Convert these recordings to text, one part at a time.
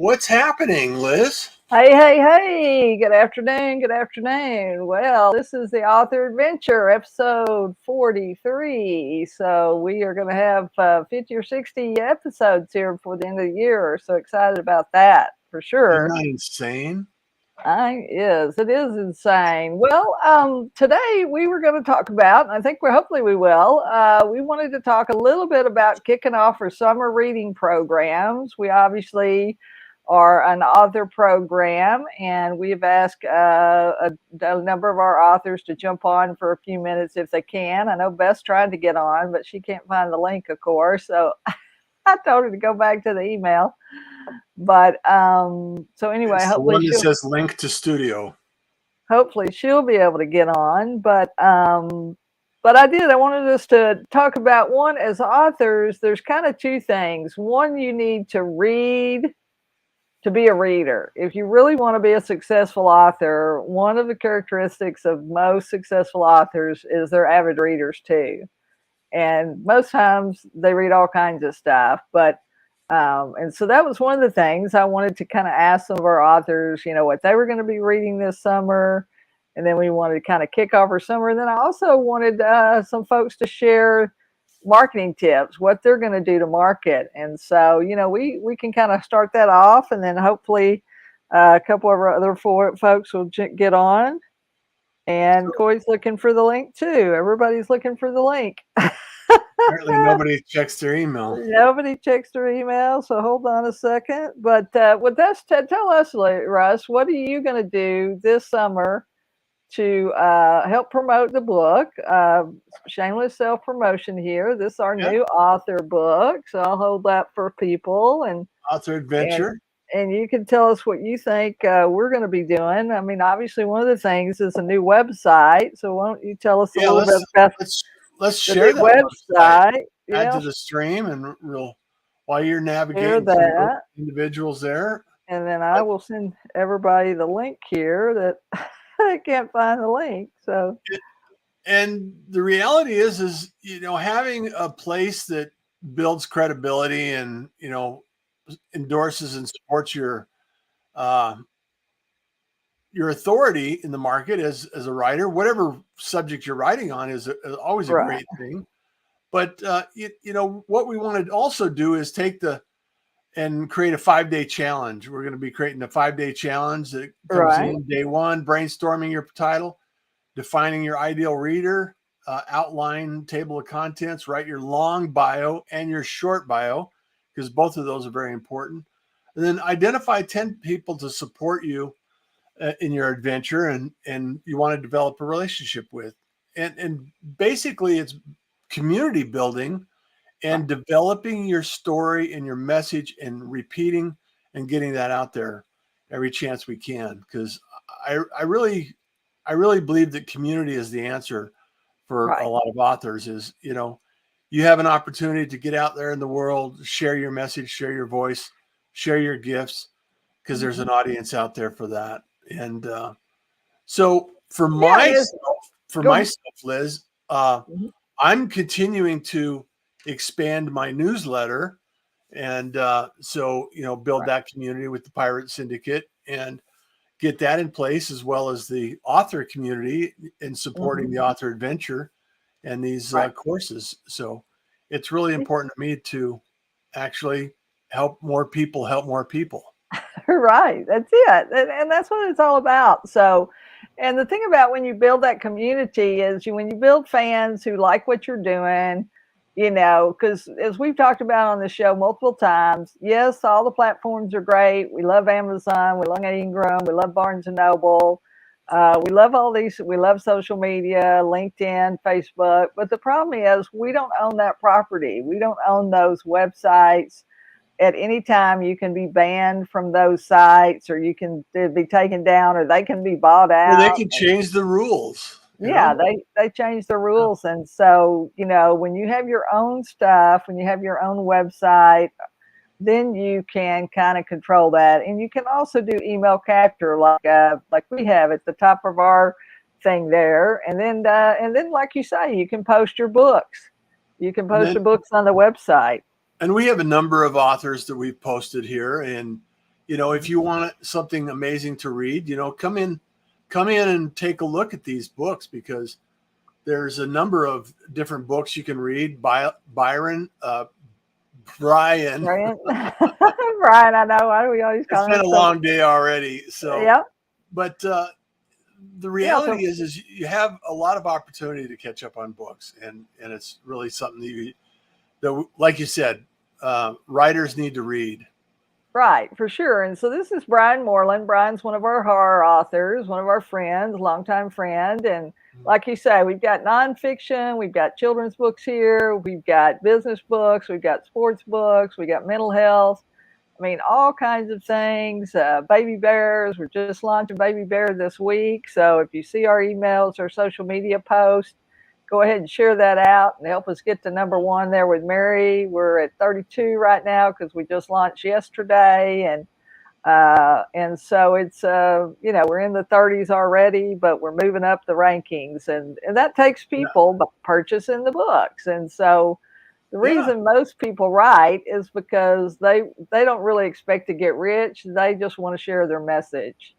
What's happening, Liz? Hey, hey, hey, good afternoon, good afternoon. Well, this is the Author Adventure, episode 43. So we are going to have 50 or 60 episodes here before the end of the year. So excited about that, for Isn't sure. that insane? It is insane. Well, today we were going to talk about, and I think hopefully we will, we wanted to talk a little bit about kicking off our summer reading programs. We obviously are an author program, and we've asked a number of our authors to jump on for a few minutes if they can. I know Beth's trying to get on, but she can't find the link, of course. So I told her to go back to the email. But so anyway, It's the one that says link to studio. hopefully she'll be able to get on. But I wanted us to talk about one as authors. There's kind of two things. One, you need to read to be a reader. If you really want to be a successful author, one of the characteristics of most successful authors is they're avid readers too. And most times they read all kinds of stuff. And so that was one of the things I wanted to kind of ask some of our authors, what they were going to be reading this summer. And then we wanted to kind of kick off our summer. And then I also wanted some folks to share marketing tips, what they're going to do to market. And so, we can kind of start that off, and then hopefully a couple of our other folks will get on. And Coy's looking for the link too. Everybody's looking for the link. Apparently nobody checks their email. Nobody checks their email, so hold on a second. But with that, tell us, Russ, what are you going to do this summer to help promote the book? Shameless self-promotion here. This is our new author book, so I'll hold that for people. And Author Adventure. And you can tell us what you think we're going to be doing. I mean, obviously, one of the things is a new website. So why don't you tell us a little bit about let's share that website. Add to the stream, and while you're navigating the individuals there. And then I will send everybody the link here that I can't find the link. So, and the reality is having a place that builds credibility and endorses and supports your authority in the market as a writer, whatever subject you're writing on, is always a great thing. But what we want to also do is and create a 5-day challenge. We're going to be creating a 5-day challenge that comes in day one: brainstorming your title, defining your ideal reader, outline table of contents, write your long bio and your short bio, because both of those are very important. And then identify 10 people to support you in your adventure and you want to develop a relationship with. And basically it's community building and developing your story and your message and repeating and getting that out there every chance we can. Because I really believe that community is the answer for a lot of authors. Is, you have an opportunity to get out there in the world, share your message, share your voice, share your gifts, because there's an audience out there for that. And so for myself, Liz, I'm continuing to expand my newsletter and build that community with the Pirate Syndicate and get that in place, as well as the author community in supporting the author adventure and these courses. So it's really important to me to actually help more people. Right. That's it. And that's what it's all about. So, and the thing about when you build that community is when you build fans who like what you're doing, because as we've talked about on the show multiple times, yes, all the platforms are great. We love Amazon. We love Ingram. We love Barnes & Noble. We love all these. We love social media, LinkedIn, Facebook. But the problem is we don't own that property. We don't own those websites. At any time, you can be banned from those sites, or you can be taken down, or they can be bought out. Well, they can change the rules. Yeah, they change the rules. And so, when you have your own stuff, when you have your own website, then you can kind of control that. And you can also do email capture like we have at the top of our thing there. And then like you say, you can post your books. You can post your books on the website. And we have a number of authors that we've posted here, and if you want something amazing to read, come in and take a look at these books, because there's a number of different books you can read. Brian. Brian, Brian, I know. Why do we always call him? It's been a long day already. So, yeah. But the reality is you have a lot of opportunity to catch up on books, and it's really something that like you said, writers need to read. Right, for sure. And so this is Brian Moreland. Brian's one of our horror authors, one of our friends, longtime friend. And like you say, we've got nonfiction, we've got children's books here, we've got business books, we've got sports books, we got mental health. I mean, all kinds of things. Baby bears. We're just launching Baby Bear this week. So if you see our emails or social media posts, go ahead and share that out and help us get to #1 there with Mary. We're at 32 right now because we just launched yesterday. And so it's, we're in the 30s already, but we're moving up the rankings. And that takes people purchasing the books. And so the reason most people write is because they don't really expect to get rich. They just want to share their message.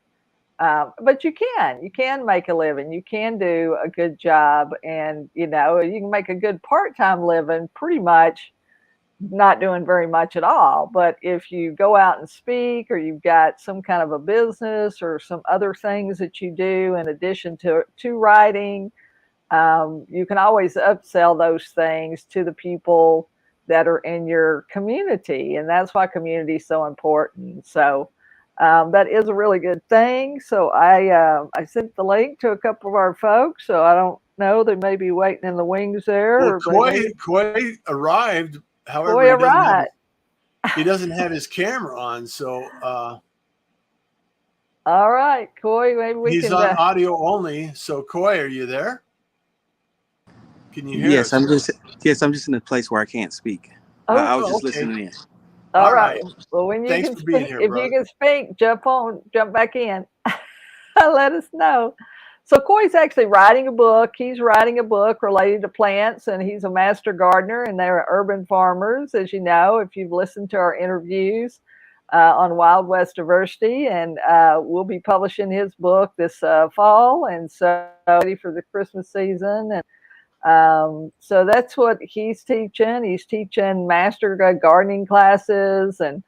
But you can make a living. You can do a good job, and you can make a good part-time living pretty much not doing very much at all. But if you go out and speak, or you've got some kind of a business or some other things that you do in addition to writing, you can always upsell those things to the people that are in your community. And that's why community is so important. So that is a really good thing. So I sent the link to a couple of our folks. So I don't know, they may be waiting in the wings there. Well, Coy arrived. However, he doesn't have his camera on. So all right, Coy, maybe he's on audio only. So Coy, are you there? Can you hear us? I'm just in a place where I can't speak. I was just listening in. All right. Well, when you Thanks can for being speak, here, if brother. you can speak, jump back in. Let us know. So Coy's actually writing a book. He's writing a book related to plants, and he's a master gardener, and they're urban farmers, as you know, if you've listened to our interviews on Wild West Diversity. And we'll be publishing his book this fall, and so ready for the Christmas season. And so that's what he's teaching. He's teaching master gardening classes, and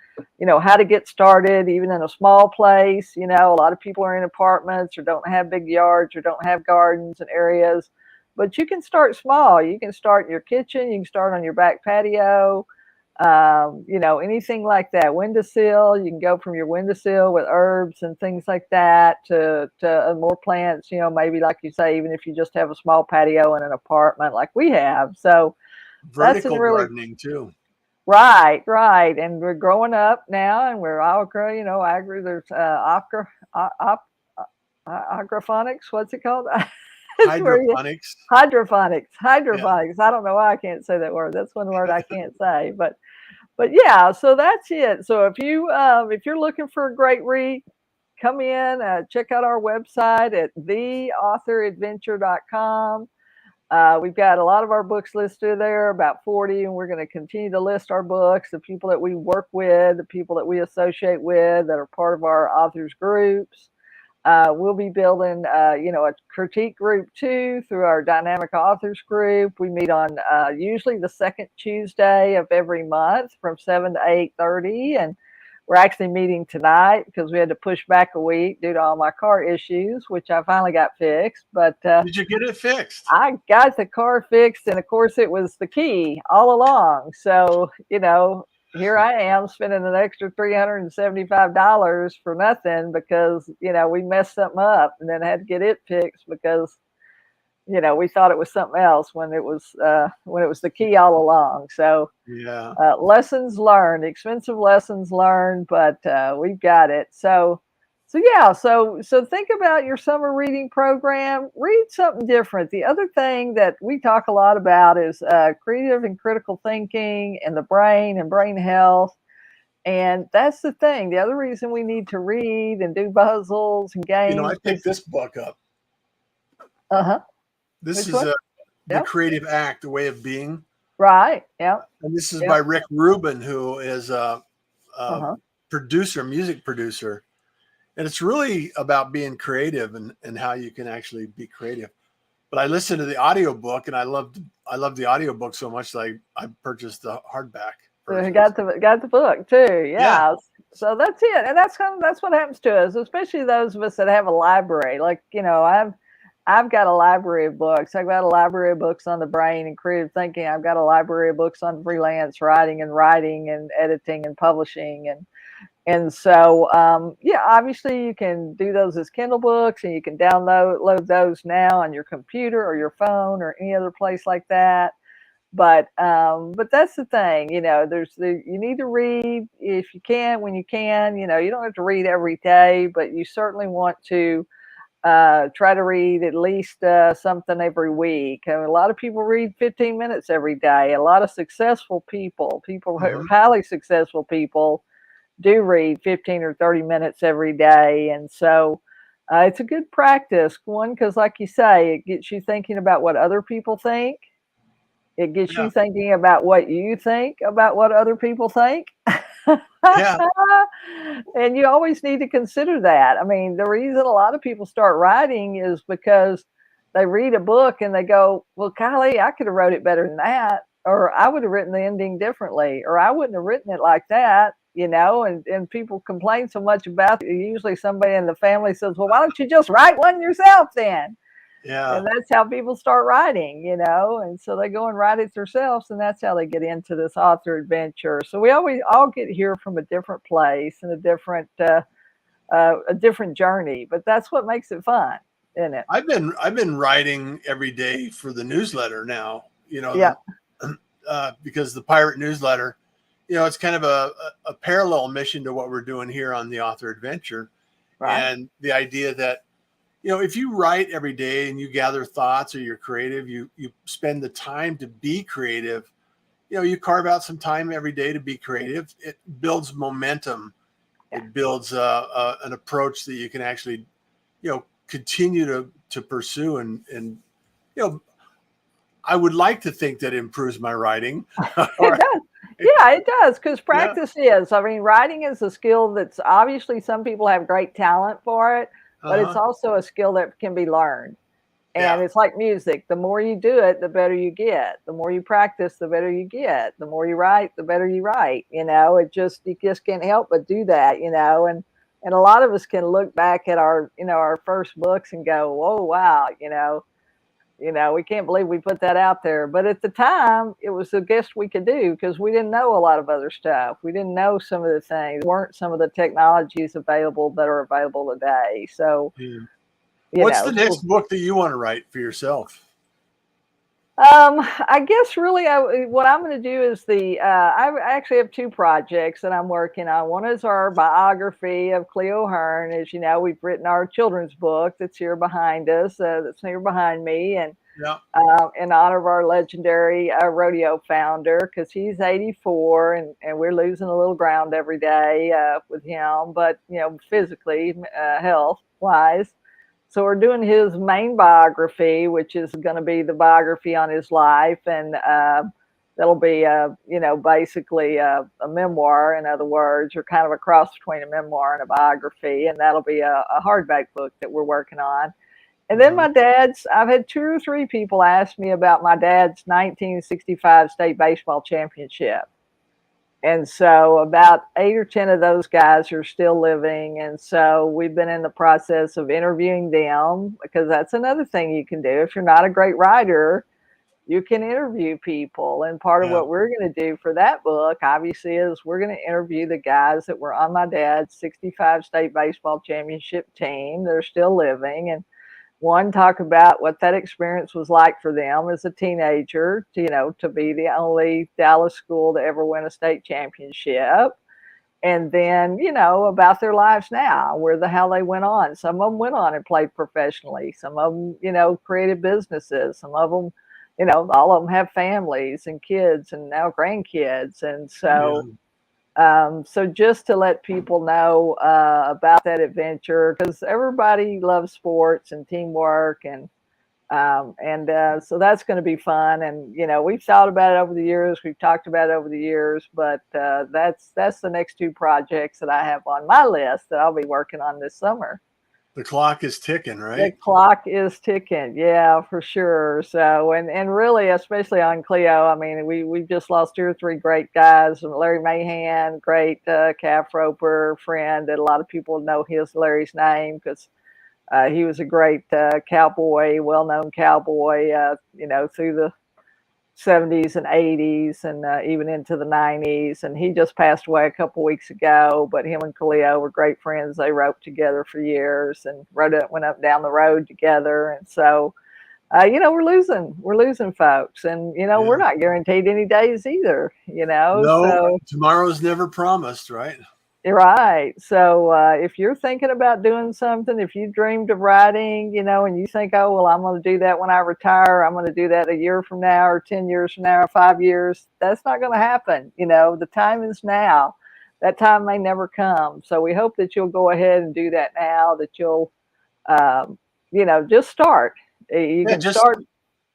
how to get started even in a small place. A lot of people are in apartments or don't have big yards or don't have gardens and areas, but you can start small. You can start in your kitchen, you can start on your back patio, anything like that. Windowsill, you can go from your windowsill with herbs and things like that to more plants, maybe like you say, even if you just have a small patio in an apartment like we have. So vertical gardening too. Right. And we're growing up now, and we're all growing, agri, there's aquaponics, what's it called? Hydroponics. Hydroponics. I don't know why I can't say that word. That's one word I can't say, but yeah, so that's it. So if you're looking for a great read, come in, check out our website at theauthoradventure.com. We've got a lot of our books listed there, about 40, and we're going to continue to list our books, the people that we work with, the people that we associate with that are part of our authors groups. We'll be building, a critique group too through our dynamic authors group. We meet on usually the second Tuesday of every month from 7 to 8:30, and we're actually meeting tonight because we had to push back a week due to all my car issues, which I finally got fixed. But did you get it fixed? I got the car fixed, and of course it was the key all along. So here I am spending an extra $375 for nothing because, we messed something up and then had to get it fixed because, we thought it was something else when it was the key all along. So yeah, lessons learned, expensive lessons learned, but we've got it. So think about your summer reading program. Read something different. The other thing that we talk a lot about is creative and critical thinking and the brain and brain health. And that's the thing. The other reason we need to read and do puzzles and games. I picked this book up. This Which is The Creative Act, The Way of Being. Right. Yeah. And this is by Rick Rubin, who is music producer. And it's really about being creative and how you can actually be creative. But I listened to the audiobook and I loved the audiobook so much that I purchased the hardback version. Got the book too. Yeah. Yeah. So that's it. And that's what happens to us, especially those of us that have a library. Like, I've got a library of books. I've got a library of books on the brain and creative thinking. I've got a library of books on freelance writing and editing and publishing. And so, obviously you can do those as Kindle books, and you can load those now on your computer or your phone or any other place like that. But that's the thing, you need to read if you can, when you can. You don't have to read every day, but you certainly want to try to read at least something every week. A lot of people read 15 minutes every day. A lot of successful people who are highly successful people, do read 15 or 30 minutes every day. And so it's a good practice, one, because like you say, it gets you thinking about what other people think. It gets you thinking about what you think about what other people think. Yeah. And you always need to consider that. I mean, the reason a lot of people start writing is because they read a book and they go, well, golly, I could have wrote it better than that. Or I would have written the ending differently. Or I wouldn't have written it like that. And people complain so much about it. Usually somebody in the family says, well, why don't you just write one yourself then? Yeah. And that's how people start writing, and so they go and write it themselves, and that's how they get into this author adventure. So we always all get here from a different place and a different journey, but that's what makes it fun, isn't it? I've been writing every day for the newsletter now, because the Pirate newsletter, it's kind of a parallel mission to what we're doing here on the author adventure. Right. And the idea that, if you write every day and you gather thoughts or you're creative, you spend the time to be creative, you carve out some time every day to be creative. It builds momentum. Yeah. It builds an approach that you can actually, continue to pursue. And I would like to think that improves my writing. It does. Yeah, it does, because practice is. I mean, writing is a skill that's obviously some people have great talent for it, but it's also a skill that can be learned. And it's like music. The more you do it, the better you get. The more you practice, the better you get. The more you write, the better you write. You just can't help but do that, and a lot of us can look back at our first books and go, whoa, wow, we can't believe we put that out there. But at the time, it was the best we could do because we didn't know a lot of other stuff. We didn't know some of the things. Weren't some of the technologies available that are available today. So, what's the next book that you want to write for yourself? I guess really what I'm going to do is I actually have two projects that I'm working on. One is our biography of Cleo Hearn. As you know, we've written our children's book that's here behind us, that's here behind me, and in honor of our legendary rodeo founder, because he's 84 and we're losing a little ground every day with him, but physically, health wise. So we're doing his main biography, which is going to be the biography on his life. And that'll be, basically a memoir, in other words, or kind of a cross between a memoir and a biography. And that'll be a hardback book that we're working on. And then I've had 2 or 3 people ask me about my dad's 1965 state baseball championship. And so about 8 or 10 of those guys are still living. And so we've been in the process of interviewing them, because that's another thing you can do. If you're not a great writer, you can interview people. And part of what we're going to do for that book, obviously, is we're going to interview the guys that were on my dad's 65 state baseball championship team. They're still living. And one, talk about what that experience was like for them as a teenager, to be the only Dallas school to ever win a state championship. And then, about their lives now, how they went on. Some of them went on and played professionally. Some of them, created businesses. Some of them, all of them have families and kids and now grandkids. And so, so just to let people know about that adventure, because everybody loves sports and teamwork, and So that's going to be fun. And, we've thought about it over the years. We've talked about it over the years, but that's the next 2 projects that I have on my list that I'll be working on this summer. The clock is ticking, right? The clock is ticking. Yeah, for sure. So, and really, especially on Cleo, I mean, we've just lost 2 or 3 great guys. Larry Mahan, great calf roper friend that a lot of people know Larry's name because he was a great cowboy, well-known cowboy, through the 70s and 80s and even into the 90s. And he just passed away a couple weeks ago, but him and Khalil were great friends. They roped together for years and went up and down the road together. And so, we're losing folks, and, we're not guaranteed any days either, No, so tomorrow's never promised, right? Right. So if you're thinking about doing something, if you dreamed of writing, and you think, oh, well, I'm going to do that when I retire, I'm going to do that a year from now or 10 years from now or 5 years, that's not going to happen. The time is now. That time may never come. So we hope that you'll go ahead and do that now, that you'll, just start. You can start.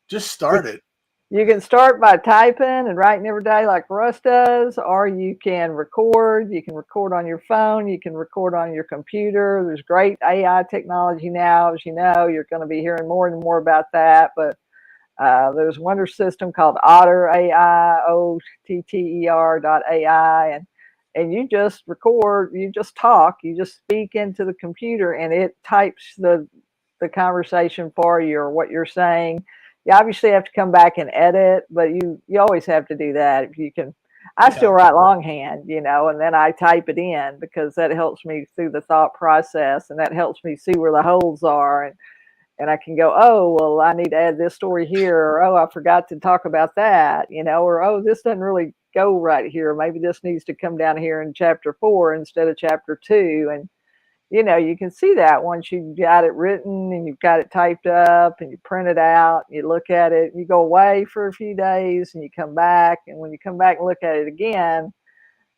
Just start it. You can start by typing and writing every day like Russ does, or you can record. You can record on your phone. You can record on your computer. There's great AI technology now. As you know, you're going to be hearing more and more about that. But there's a wonder system called Otter AI, OTTER.ai. And you just record, you just talk, you just speak into the computer and it types the conversation for you or what you're saying. You obviously have to come back and edit, but you always have to do that if you can. I still write longhand, and then I type it in because that helps me through the thought process and that helps me see where the holes are. And I can go, oh, well, I need to add this story here, or, oh, I forgot to talk about that, or, oh, this doesn't really go right here. Maybe this needs to come down here in chapter 4 instead of chapter 2. And you can see that once you've got it written and you've got it typed up and you print it out, you look at it, you go away for a few days and you come back. And when you come back and look at it again,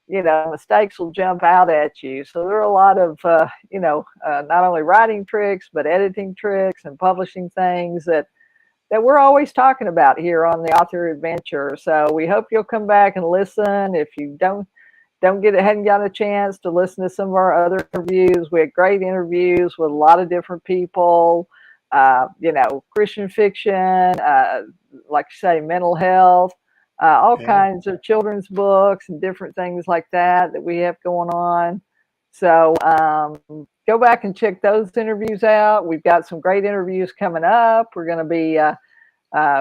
mistakes will jump out at you. So there are a lot of, not only writing tricks, but editing tricks and publishing things that we're always talking about here on the Author Adventure. So we hope you'll come back and listen. If you hadn't got a chance to listen to some of our other interviews. We had great interviews with a lot of different people, Christian fiction, like you say, mental health, all kinds of children's books and different things like that we have going on. So go back and check those interviews out. We've got some great interviews coming up. We're going to be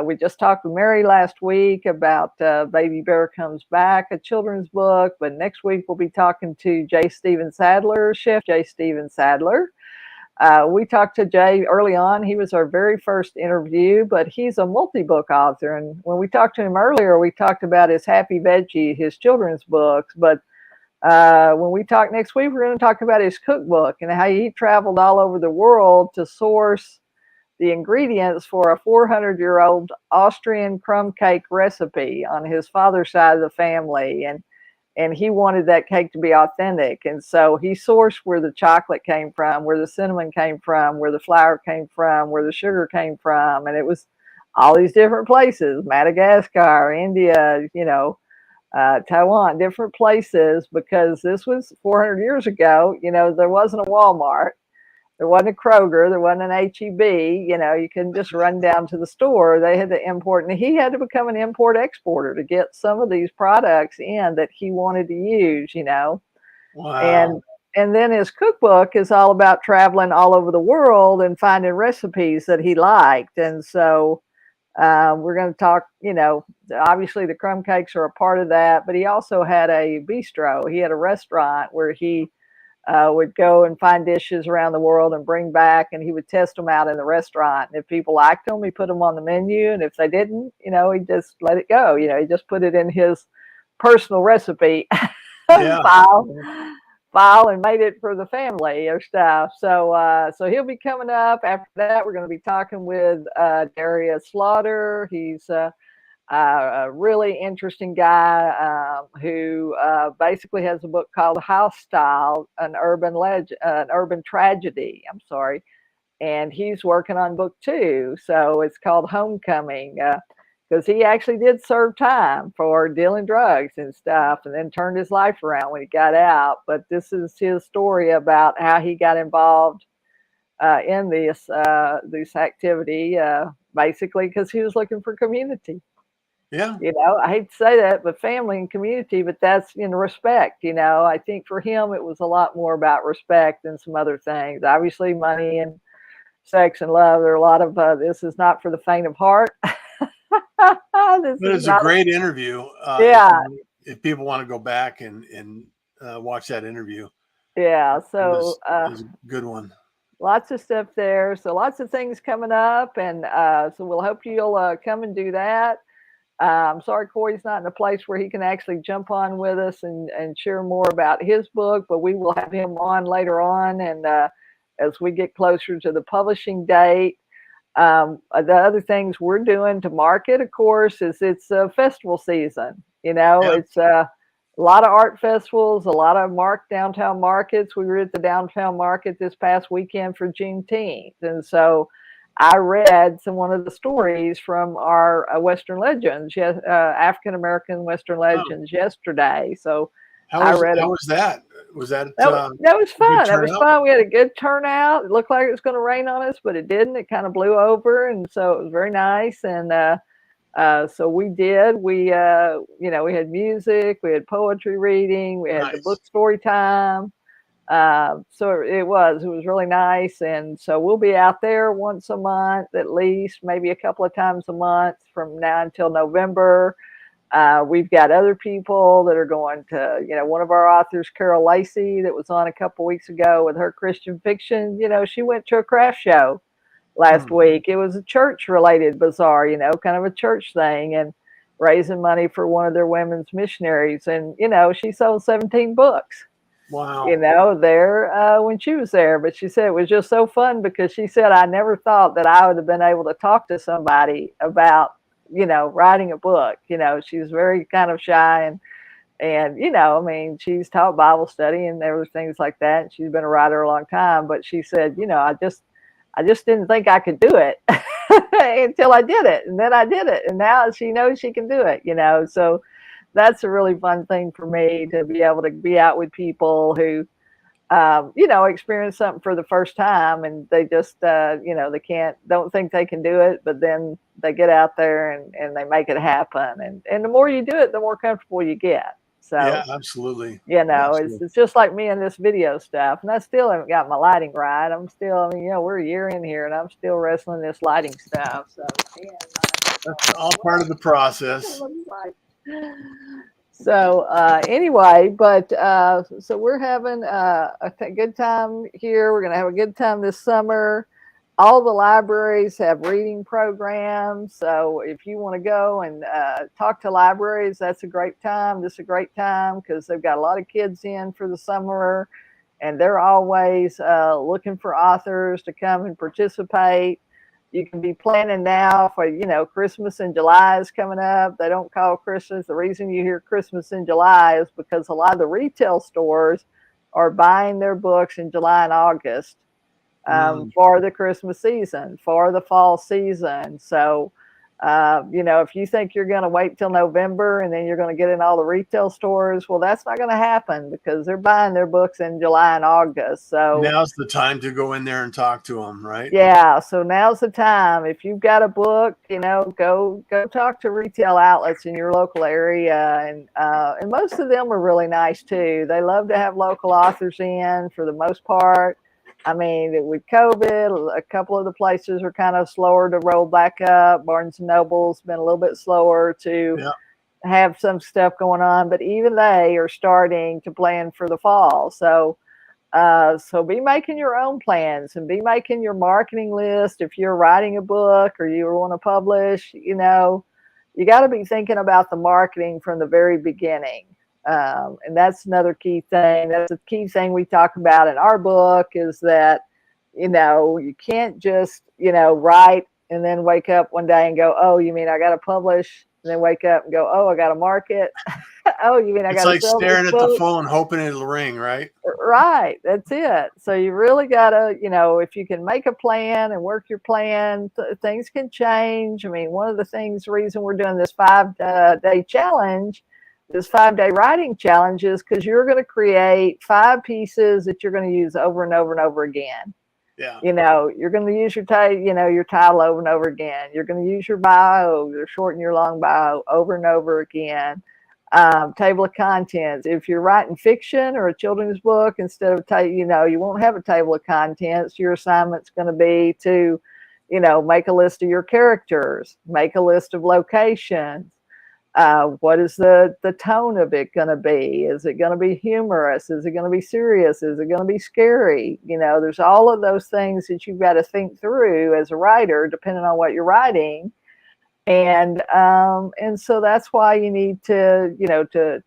we just talked with Mary last week about Baby Bear Comes Back, a children's book. But next week we'll be talking to Chef Jay Steven Sadler. We talked to Jay early on. He was our very first interview, but he's a multi-book author. And when we talked to him earlier, we talked about his Happy Veggie, his children's books. But when we talk next week, we're going to talk about his cookbook and how he traveled all over the world to source the ingredients for a 400-year-old Austrian crumb cake recipe on his father's side of the family. And he wanted that cake to be authentic. And so he sourced where the chocolate came from, where the cinnamon came from, where the flour came from, where the sugar came from. And it was all these different places, Madagascar, India, Taiwan, different places, because this was 400 years ago. There wasn't a Walmart. There wasn't a Kroger. There wasn't an H-E-B. You couldn't just run down to the store. They had to import. And he had to become an import-exporter to get some of these products in that he wanted to use, Wow. And then his cookbook is all about traveling all over the world and finding recipes that he liked. And so we're going to talk, obviously the crumb cakes are a part of that. But he also had a bistro. He had a restaurant where he would go and find dishes around the world and bring back, and he would test them out in the restaurant. And if people liked them, he put them on the menu. And if they didn't, he just let it go. He just put it in his personal recipe file and made it for the family or stuff. So he'll be coming up. After that, we're going to be talking with Darius Slaughter. He's a really interesting guy who basically has a book called House Style, an urban tragedy. I'm sorry. and he's working on book 2. So it's called Homecoming, because he actually did serve time for dealing drugs and stuff, and then turned his life around when he got out. But this is his story about how he got involved in this activity, basically because he was looking for community. Yeah. I hate to say that, but family and community, but that's in respect. I think for him, it was a lot more about respect than some other things. Obviously, money and sex and love. There are a lot of, this is not for the faint of heart. It's a great interview. Yeah. If people want to go back and watch that interview. Yeah. So it was a good one. Lots of stuff there. So lots of things coming up. And so we'll hope you'll come and do that. I'm sorry Corey's not in a place where he can actually jump on with us and share more about his book, but we will have him on later on. And as we get closer to the publishing date, the other things we're doing to market, of course, is it's festival season. It's a lot of art festivals, a lot of downtown markets. We were at the downtown market this past weekend for Juneteenth. And so I read one of the stories from our Western Legends, African-American Western Legends yesterday. So how was that? Was that was fun. That was fun. We had a good turnout. It looked like it was going to rain on us, but it didn't. It kind of blew over, and so it was very nice. And so we did. We had music, we had poetry reading, we had the book story time. So it was really nice. And so we'll be out there once a month, at least, maybe a couple of times a month from now until November. We've got other people that are going to, one of our authors, Carol Lacey, that was on a couple weeks ago with her Christian fiction. She went to a craft show last week. It was a church related bazaar, kind of a church thing, and raising money for one of their women's missionaries. And, she sold 17 books. Wow. There when she was there. But she said it was just so fun because she said, I never thought that I would have been able to talk to somebody about, writing a book. She's very kind of shy and she's taught Bible study and there were things like that. And she's been a writer a long time, but she said, I just didn't think I could do it until I did it. And then I did it. And now she knows she can do it, so that's a really fun thing for me to be able to be out with people who, experience something for the first time and they just, don't think they can do it, but then they get out there and they make it happen. And the more you do it, the more comfortable you get. So yeah, absolutely. It's just like me and this video stuff. And I still haven't got my lighting right. I'm still, we're a year in here and I'm still wrestling this lighting stuff. So that's all part of the process. So anyway, but so we're having a good time here. We're going to have a good time this summer. All the libraries have reading programs. So if you want to go and talk to libraries, that's a great time. This is a great time because they've got a lot of kids in for the summer and they're always looking for authors to come and participate. You can be planning now for, Christmas in July is coming up. They don't call Christmas. The reason you hear Christmas in July is because a lot of the retail stores are buying their books in July and August for the Christmas season, for the fall season. So, if you think you're going to wait till November and then you're going to get in all the retail stores, well, that's not going to happen because they're buying their books in July and August. So now's the time to go in there and talk to them, right? Yeah. So now's the time. If you've got a book, go talk to retail outlets in your local area. And most of them are really nice too. They love to have local authors in for the most part. I mean, with COVID, a couple of the places are kind of slower to roll back up. Barnes & Noble's been a little bit slower to have some stuff going on, but even they are starting to plan for the fall. So be making your own plans and be making your marketing list. If you're writing a book or you want to publish, you got to be thinking about the marketing from the very beginning. And that's another key thing. That's a key thing we talk about in our book is that, you can't just, write and then wake up one day and go, oh, you mean I got to publish? and then wake up and go, oh, I got to market. Oh, you mean I got to It's like staring at the phone, hoping it'll ring, right? Right. That's it. So you really got to, if you can make a plan and work your plan, things can change. I mean, one of the reason we're doing this 5-day challenge, this 5-day writing challenge, is because you're going to create 5 pieces that you're going to use over and over and over again. Yeah. You're going to use your title over and over again. You're going to use your bio, your short and your long bio over and over again. Table of contents. If you're writing fiction or a children's book, instead of you won't have a table of contents. Your assignment's going to be to, make a list of your characters, make a list of locations. What is the tone of it going to be? Is it going to be humorous? Is it going to be serious? Is it going to be scary? There's all of those things that you've got to think through as a writer, depending on what you're writing. And so that's why you need to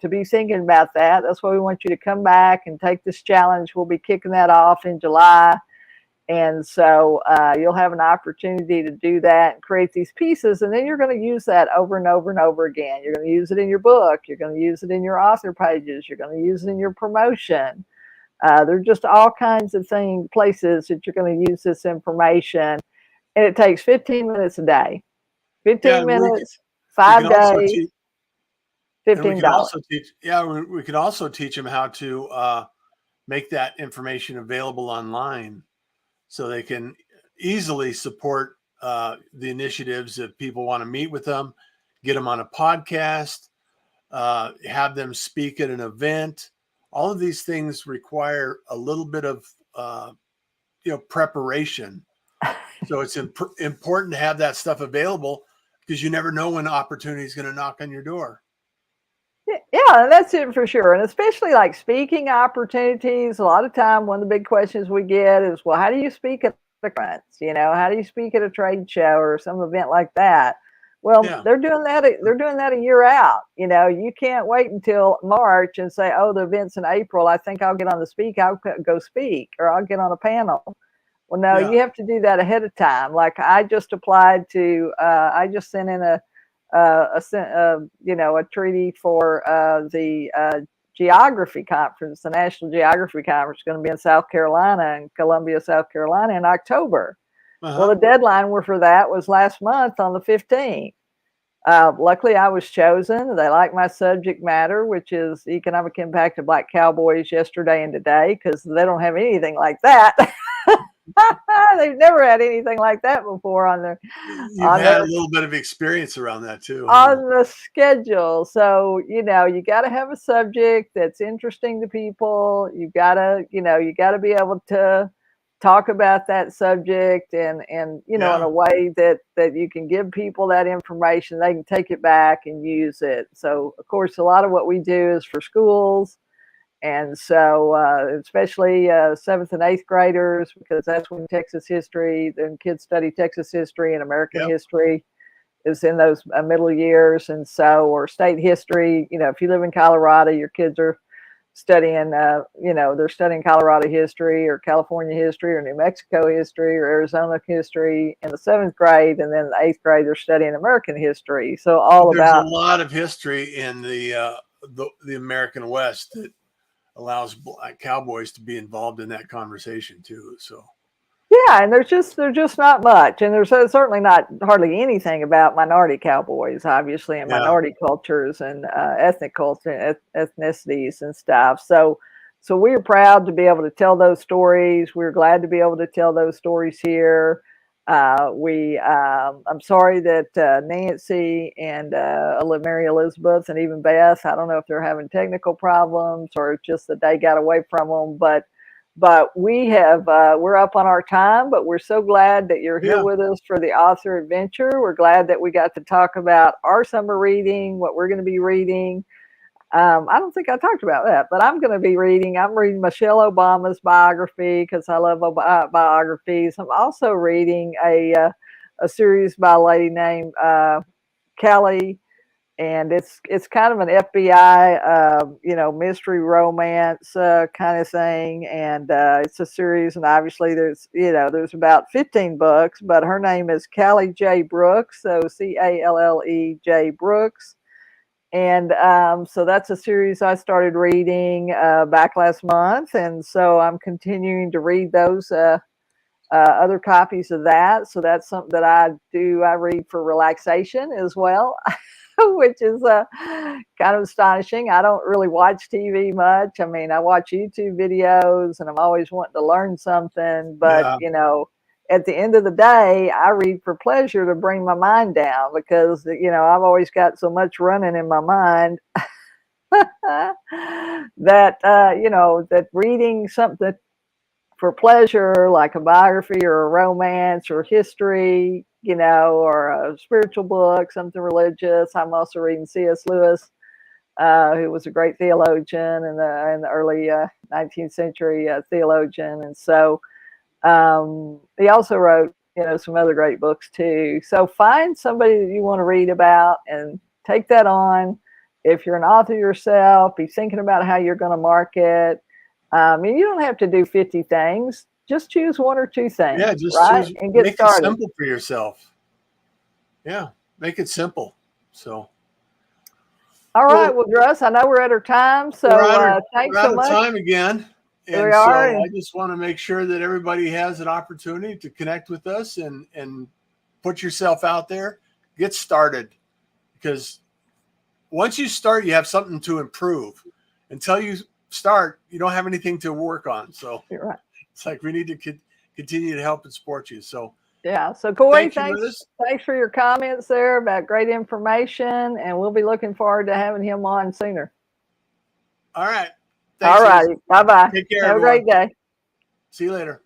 be thinking about that. That's why we want you to come back and take this challenge. We'll be kicking that off in July. And so you'll have an opportunity to do that and create these pieces. And then you're going to use that over and over and over again. You're going to use it in your book. You're going to use it in your author pages. You're going to use it in your promotion. There are just all kinds of places that you're going to use this information. And it takes 15 minutes a day. 15 minutes, 5 days, $15. We could also teach them how to make that information available online, so they can easily support the initiatives if people want to meet with them, get them on a podcast, have them speak at an event. All of these things require a little bit of preparation. So it's important to have that stuff available, because you never know when opportunity is going to knock on your door. Yeah, that's it for sure. And especially like speaking opportunities, a lot of time, one of the big questions we get is, well, how do you speak at the conference? How do you speak at a trade show or some event like that? Well, they're doing that. They're doing that a year out. You can't wait until March and say, oh, the event's in April. I think I'll get on I'll go speak, or I'll get on a panel. Well, no, you have to do that ahead of time. Like I just applied to, I just sent in a treaty for the geography conference, the National Geography Conference, going to be in South Carolina, in Columbia, South Carolina, in October. Well, the deadline for that was last month on the 15th. Luckily, I was chosen. They like my subject matter, which is economic impact of Black cowboys yesterday and today, because they don't have anything like that. They've never had anything like that before on their. You've had a little bit of experience around that too. On the schedule. So, you got to have a subject that's interesting to people. You've got to, you got to be able to talk about that subject and in a way that you can give people that information. They can take it back and use it. So, of course, a lot of what we do is for schools. And so, especially 7th and 8th graders, because that's when Texas history, then kids study Texas history and American history is in those middle years. And so, or state history, if you live in Colorado, your kids are studying, they're studying Colorado history or California history or New Mexico history or Arizona history in the 7th grade. And then the 8th grade, they're studying American history. So there's a lot of history in the American West that allows Black cowboys to be involved in that conversation too. So and there's just not much, and there's certainly not hardly anything about minority cowboys, obviously, and minority cultures and ethnic culture, ethnicities and stuff. So we're proud to be able to tell those stories. We're glad to be able to tell those stories here. I'm sorry that Nancy and Mary Elizabeth and even Beth, I don't know if they're having technical problems or just the day got away from them, but we're up on our time, but we're so glad that you're here with us for the author adventure. We're glad that we got to talk about our summer reading, what we're going to be reading. I don't think I talked about that, but I'm reading Michelle Obama's biography because I love biographies. I'm also reading a series by a lady named Kelly and it's kind of an FBI, mystery romance kind of thing, and it's a series. And obviously, there's about 15 books, but her name is Callie J. Brooks, so Calle Brooks, and so that's a series I started reading back last month, and so I'm continuing to read those. Other copies of that. So that's something that I do. I read for relaxation as well, which is kind of astonishing. I don't really watch TV much. I mean, I watch YouTube videos and I'm always wanting to learn something. But, at the end of the day, I read for pleasure to bring my mind down because, I've always got so much running in my mind that, that reading something for pleasure, like a biography or a romance or history, or a spiritual book, something religious. I'm also reading C.S. Lewis, who was a great theologian in the early 19th century theologian. And so he also wrote, some other great books too. So find somebody that you want to read about and take that on. If you're an author yourself, be thinking about how you're going to market. You don't have to do 50 things. Just choose one or two things. Yeah, just right? choose And get make started. it simple for yourself. Yeah, make it simple. So. All right, well, Russ, I know we're at our time, so thanks so much. We're out of time again, and so I just want to make sure that everybody has an opportunity to connect with us and put yourself out there, get started, because once you start, you have something to improve. Until you start, you don't have anything to work on. So you're right. It's like we need to continue to help and support you. So yeah. So Corey, thanks for your comments there about great information, and we'll be looking forward to having him on sooner. All right. Thanks, all right. Bye-bye. Take care. Have everyone. a great day. See you later.